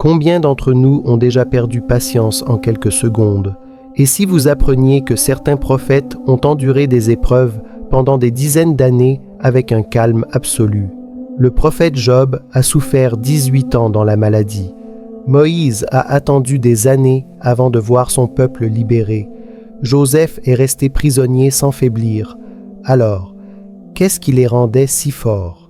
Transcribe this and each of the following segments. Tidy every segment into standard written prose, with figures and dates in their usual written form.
Combien d'entre nous ont déjà perdu patience en quelques secondes? Et si vous appreniez que certains prophètes ont enduré des épreuves pendant des dizaines d'années avec un calme absolu? Le prophète Job a souffert 18 ans dans la maladie. Moïse a attendu des années avant de voir son peuple libéré. Joseph est resté prisonnier sans faiblir. Alors, qu'est-ce qui les rendait si forts?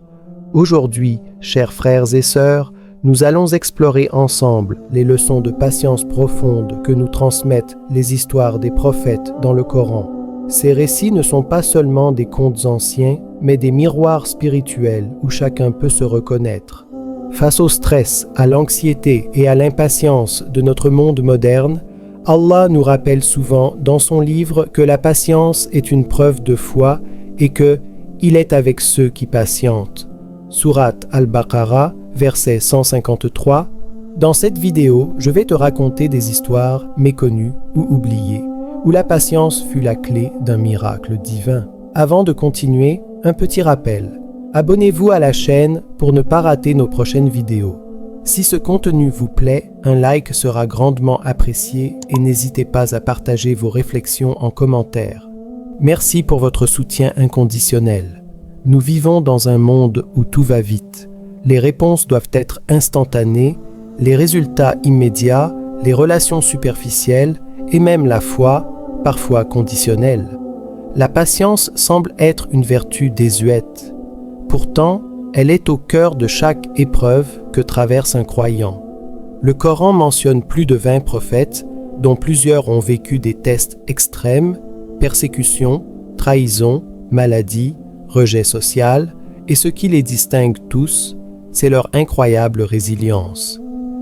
Aujourd'hui, chers frères et sœurs, nous allons explorer ensemble les leçons de patience profonde que nous transmettent les histoires des prophètes dans le Coran. Ces récits ne sont pas seulement des contes anciens, mais des miroirs spirituels où chacun peut se reconnaître. Face au stress, à l'anxiété et à l'impatience de notre monde moderne, Allah nous rappelle souvent dans son livre que la patience est une preuve de foi et que « Il est avec ceux qui patientent ». Sourate Al-Baqarah, verset 153. Dans cette vidéo, je vais te raconter des histoires méconnues ou oubliées, où la patience fut la clé d'un miracle divin. Avant de continuer, un petit rappel. Abonnez-vous à la chaîne pour ne pas rater nos prochaines vidéos. Si ce contenu vous plaît, un like sera grandement apprécié et n'hésitez pas à partager vos réflexions en commentaire. Merci pour votre soutien inconditionnel. Nous vivons dans un monde où tout va vite. Les réponses doivent être instantanées, les résultats immédiats, les relations superficielles et même la foi, parfois conditionnelle. La patience semble être une vertu désuète. Pourtant, elle est au cœur de chaque épreuve que traverse un croyant. Le Coran mentionne plus de 20 prophètes, dont plusieurs ont vécu des tests extrêmes, persécutions, trahison, maladie, rejet social, et ce qui les distingue tous, c'est leur incroyable résilience.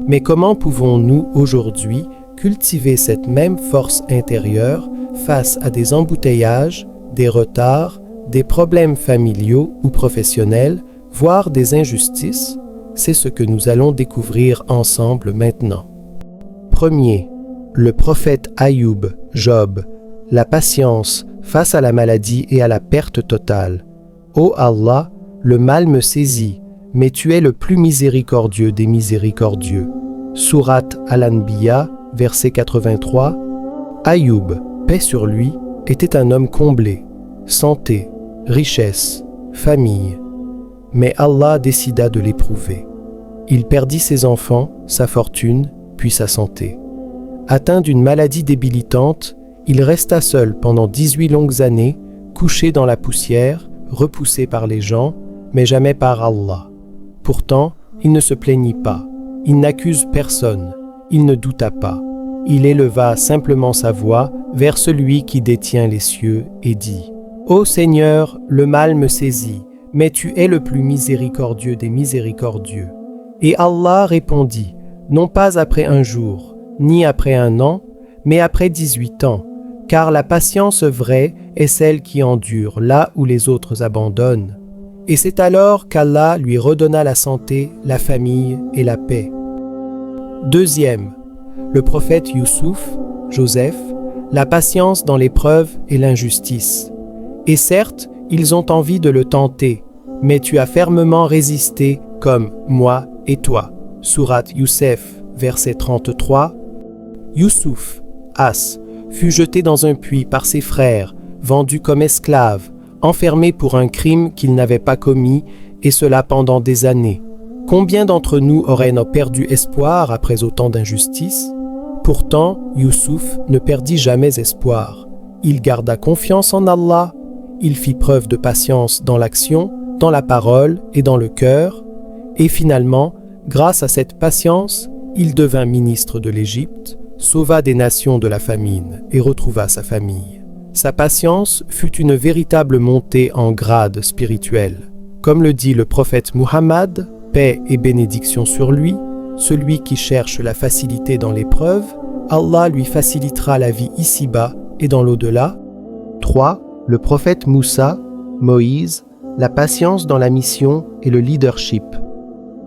Mais comment pouvons-nous aujourd'hui cultiver cette même force intérieure face à des embouteillages, des retards, des problèmes familiaux ou professionnels, voire des injustices? C'est ce que nous allons découvrir ensemble maintenant. Premier, le prophète Ayoub, Job, la patience face à la maladie et à la perte totale. Ô Allah, le mal me saisit, mais tu es le plus miséricordieux des miséricordieux. Sourate Al-Anbiya, verset 83. Ayoub, paix sur lui, était un homme comblé, santé, richesse, famille. Mais Allah décida de l'éprouver. Il perdit ses enfants, sa fortune, puis sa santé. Atteint d'une maladie débilitante, il resta seul pendant 18 longues années, couché dans la poussière, repoussé par les gens, mais jamais par Allah. Pourtant, il ne se plaignit pas, il n'accuse personne, il ne douta pas. Il éleva simplement sa voix vers celui qui détient les cieux et dit « Ô Seigneur, le mal me saisit, mais tu es le plus miséricordieux des miséricordieux. » Et Allah répondit « Non pas après un jour, ni après un an, mais après 18 ans, car la patience vraie est celle qui endure là où les autres abandonnent. » Et c'est alors qu'Allah lui redonna la santé, la famille et la paix. Deuxième, le prophète Youssouf, Joseph, la patience dans l'épreuve et l'injustice. Et certes, ils ont envie de le tenter, mais tu as fermement résisté comme moi et toi. Sourate Youssef, verset 33. Youssouf, As, fut jeté dans un puits par ses frères, vendu comme esclave, enfermé pour un crime qu'il n'avait pas commis, et cela pendant des années. Combien d'entre nous auraient perdu espoir après autant d'injustices? Pourtant, Youssouf ne perdit jamais espoir. Il garda confiance en Allah, il fit preuve de patience dans l'action, dans la parole et dans le cœur, et finalement, grâce à cette patience, il devint ministre de l'Égypte, sauva des nations de la famine et retrouva sa famille. Sa patience fut une véritable montée en grade spirituel. Comme le dit le prophète Muhammad, paix et bénédiction sur lui, celui qui cherche la facilité dans l'épreuve, Allah lui facilitera la vie ici-bas et dans l'au-delà. 3. Le prophète Moussa, Moïse, la patience dans la mission et le leadership.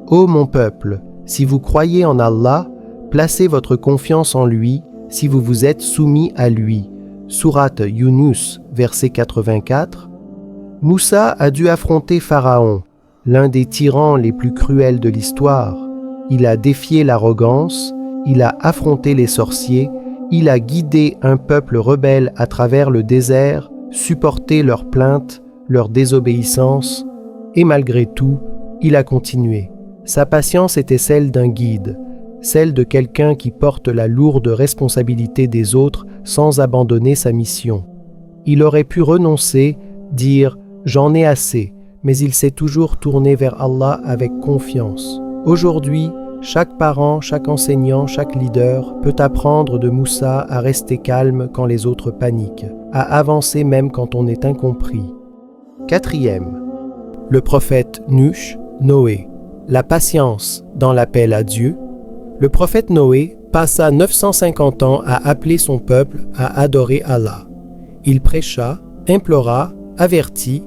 Ô mon peuple, si vous croyez en Allah, placez votre confiance en lui si vous vous êtes soumis à lui. Sourate Yunus, verset 84. Moussa a dû affronter Pharaon, l'un des tyrans les plus cruels de l'histoire. il a défié l'arrogance, il a affronté les sorciers, il a guidé un peuple rebelle à travers le désert, supporté leurs plaintes, leur désobéissance, et malgré tout, il a continué. Sa patience était celle d'un guide, celle de quelqu'un qui porte la lourde responsabilité des autres sans abandonner sa mission. Il aurait pu renoncer, dire « j'en ai assez », mais il s'est toujours tourné vers Allah avec confiance. Aujourd'hui, chaque parent, chaque enseignant, chaque leader peut apprendre de Moussa à rester calme quand les autres paniquent, à avancer même quand on est incompris. 4e, le prophète Nuh, Noé. La patience dans l'appel à Dieu. Le prophète Noé passa 950 ans à appeler son peuple à adorer Allah. Il prêcha, implora, avertit,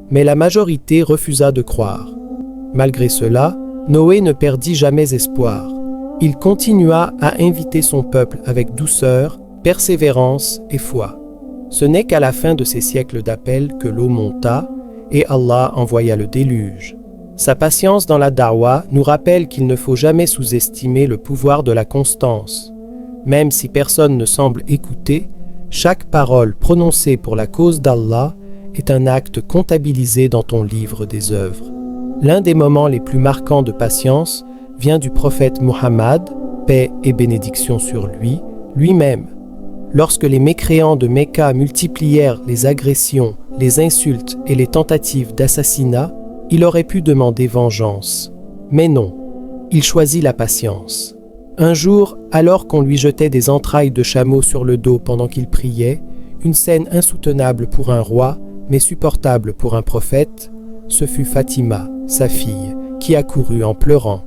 mais la majorité refusa de croire. Malgré cela, Noé ne perdit jamais espoir. Il continua à inviter son peuple avec douceur, persévérance et foi. Ce n'est qu'à la fin de ces siècles d'appel que l'eau monta et Allah envoya le déluge. Sa patience dans la da'wa nous rappelle qu'il ne faut jamais sous-estimer le pouvoir de la constance. Même si personne ne semble écouter, chaque parole prononcée pour la cause d'Allah est un acte comptabilisé dans ton livre des œuvres. L'un des moments les plus marquants de patience vient du prophète Muhammad, paix et bénédiction sur lui, lui-même. Lorsque les mécréants de Mecca multiplièrent les agressions, les insultes et les tentatives d'assassinat, il aurait pu demander vengeance. Mais non, il choisit la patience. Un jour, alors qu'on lui jetait des entrailles de chameau sur le dos pendant qu'il priait, une scène insoutenable pour un roi, mais supportable pour un prophète, ce fut Fatima, sa fille, qui accourut en pleurant.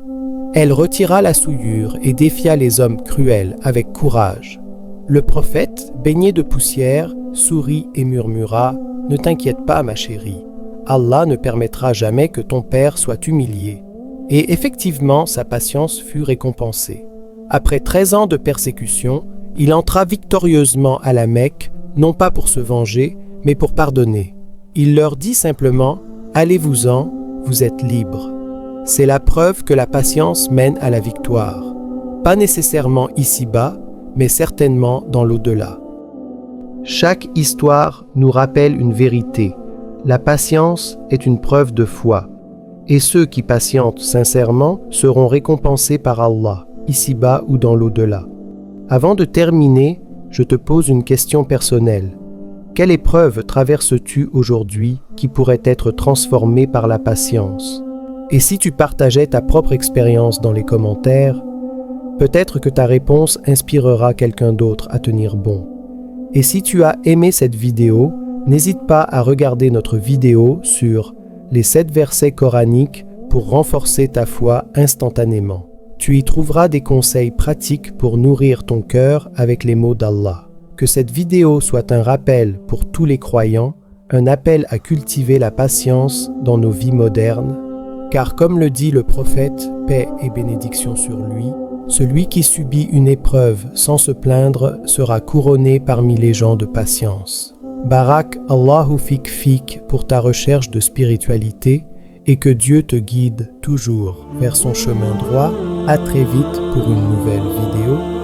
Elle retira la souillure et défia les hommes cruels avec courage. Le prophète, baigné de poussière, sourit et murmura « Ne t'inquiète pas, ma chérie, Allah ne permettra jamais que ton père soit humilié. » Et effectivement, sa patience fut récompensée. Après 13 ans de persécution, il entra victorieusement à la Mecque, non pas pour se venger, mais pour pardonner. Il leur dit simplement « Allez-vous-en, vous êtes libres. » C'est la preuve que la patience mène à la victoire. Pas nécessairement ici-bas, mais certainement dans l'au-delà. Chaque histoire nous rappelle une vérité. La patience est une preuve de foi. Et ceux qui patientent sincèrement seront récompensés par Allah, ici-bas ou dans l'au-delà. Avant de terminer, je te pose une question personnelle. Quelle épreuve traverses-tu aujourd'hui qui pourrait être transformée par la patience? Et si tu partageais ta propre expérience dans les commentaires, peut-être que ta réponse inspirera quelqu'un d'autre à tenir bon. Et si tu as aimé cette vidéo, n'hésite pas à regarder notre vidéo sur les 7 versets coraniques pour renforcer ta foi instantanément. Tu y trouveras des conseils pratiques pour nourrir ton cœur avec les mots d'Allah. Que cette vidéo soit un rappel pour tous les croyants, un appel à cultiver la patience dans nos vies modernes, car comme le dit le prophète, paix et bénédiction sur lui, celui qui subit une épreuve sans se plaindre sera couronné parmi les gens de patience. Barak Allahu fik pour ta recherche de spiritualité et que Dieu te guide toujours vers son chemin droit. À très vite pour une nouvelle vidéo.